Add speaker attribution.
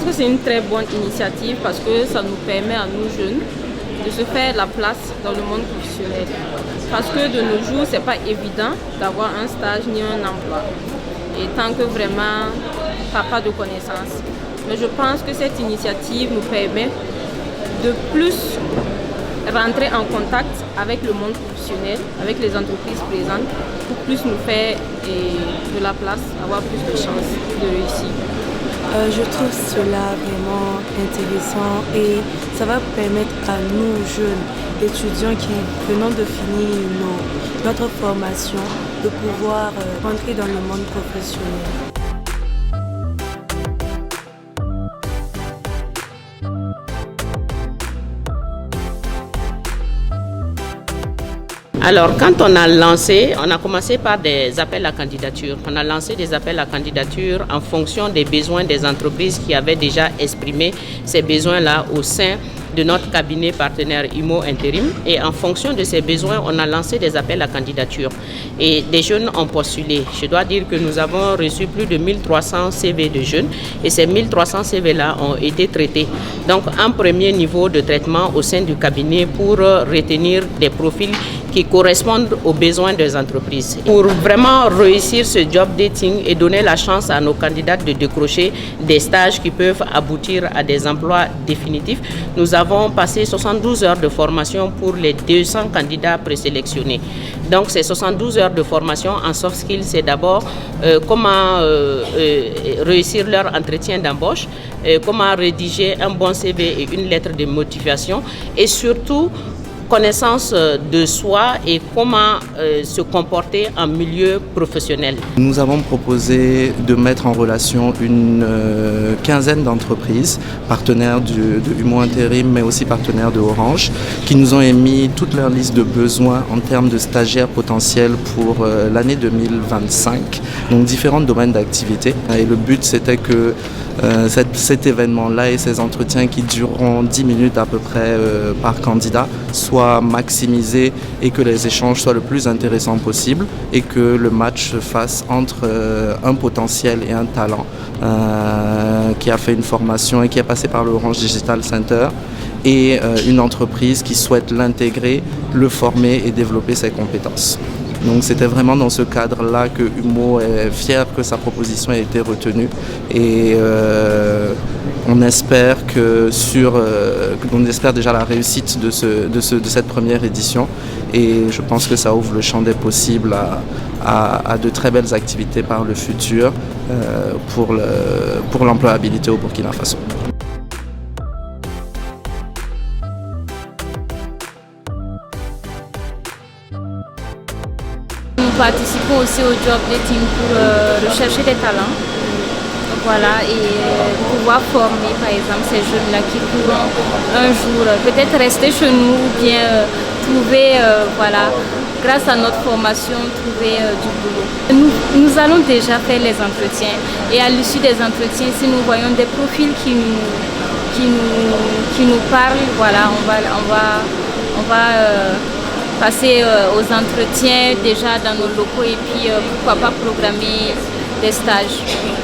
Speaker 1: que c'est une très bonne initiative parce que ça nous permet à nous jeunes de se faire la place dans le monde professionnel. Parce que de nos jours, c'est pas évident d'avoir un stage ni un emploi. Et tant que vraiment, tu n'as pas de connaissances. Mais je pense que cette initiative nous permet de plus rentrer en contact avec le monde professionnel, avec les entreprises présentes, pour plus nous faire de la place, avoir plus de chances de réussir.
Speaker 2: Je trouve cela vraiment intéressant et ça va permettre à nous, jeunes étudiants qui venons de finir notre formation, de pouvoir rentrer dans le monde professionnel.
Speaker 3: Alors, quand on a commencé par des appels à candidature. On a lancé des appels à candidature en fonction des besoins des entreprises qui avaient déjà exprimé ces besoins-là au sein de notre cabinet partenaire IMO Intérim. Et en fonction de ces besoins, on a lancé des appels à candidature. Et des jeunes ont postulé. Je dois dire que nous avons reçu plus de 1300 CV de jeunes. Et ces 1300 CV-là ont été traités. Donc, un premier niveau de traitement au sein du cabinet pour retenir des profils qui correspondent aux besoins des entreprises. Pour vraiment réussir ce job dating et donner la chance à nos candidats de décrocher des stages qui peuvent aboutir à des emplois définitifs, nous avons passé 72 heures de formation pour les 200 candidats présélectionnés. Donc ces 72 heures de formation en soft skills, c'est d'abord comment réussir leur entretien d'embauche, comment rédiger un bon CV et une lettre de motivation et surtout connaissance de soi et comment se comporter en milieu professionnel.
Speaker 4: Nous avons proposé de mettre en relation une quinzaine d'entreprises, partenaires de Humo Intérim, mais aussi partenaires de Orange, qui nous ont émis toute leur liste de besoins en termes de stagiaires potentiels pour l'année 2025, donc différents domaines d'activité. Et le but, c'était que cet événement-là et ces entretiens qui dureront 10 minutes à peu près par candidat soient maximisés et que les échanges soient le plus intéressants possible et que le match se fasse entre un potentiel et un talent qui a fait une formation et qui est passé par le Orange Digital Center et une entreprise qui souhaite l'intégrer, le former et développer ses compétences. Donc c'était vraiment dans ce cadre-là que Humo est fier que sa proposition ait été retenue et on espère déjà la réussite de cette première édition et je pense que ça ouvre le champ des possibles à de très belles activités par le futur pour l'employabilité au Burkina Faso.
Speaker 1: Nous participons aussi au job dating pour rechercher des talents. Voilà, et pouvoir former par exemple ces jeunes-là qui pourront un jour peut-être rester chez nous ou bien trouver, grâce à notre formation, trouver du boulot. Nous allons déjà faire les entretiens et à l'issue des entretiens, si nous voyons des profils qui nous parlent, voilà, on va passer aux entretiens déjà dans nos locaux et puis pourquoi pas programmer des stages.